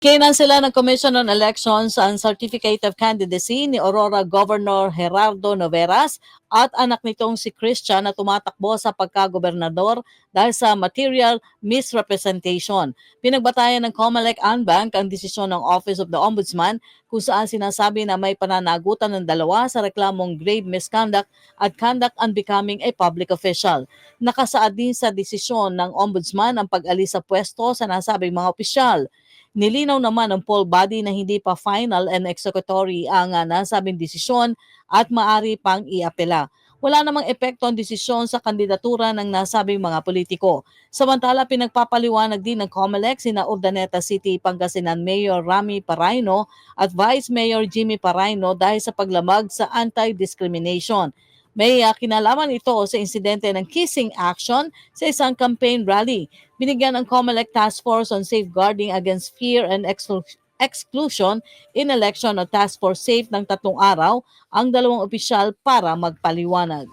Kinansela ng Commission on Elections ang Certificate of Candidacy ni Aurora Governor Gerardo Noveras at anak nitong si Christian na tumatakbo sa pagkagobernador dahil sa material misrepresentation. Pinagbatayan ng COMELEC Anbank ang desisyon ng Office of the Ombudsman kung saan sinasabi na may pananagutan ng dalawa sa reklamong grave misconduct at conduct unbecoming a public official. Nakasaad din sa desisyon ng Ombudsman ang pag-alis sa pwesto sa nasabing mga opisyal. Nilinaw naman ng poll body na hindi pa final and executory ang nasabing desisyon at maaari pang iapela. Wala namang epekto ang desisyon sa kandidatura ng nasabing mga politiko. Samantala, pinagpapaliwanag din ng COMELEC sina Urdaneta City, Pangasinan Mayor Rami Paraino at Vice Mayor Jimmy Paraino dahil sa paglamag sa anti-discrimination. May kinalaman ito sa insidente ng kissing action sa isang campaign rally. Binigyan ng COMELEC Task Force on Safeguarding Against Fear and Exclusion in Election o Task Force SAFE ng 3 araw ang dalawang opisyal para magpaliwanag.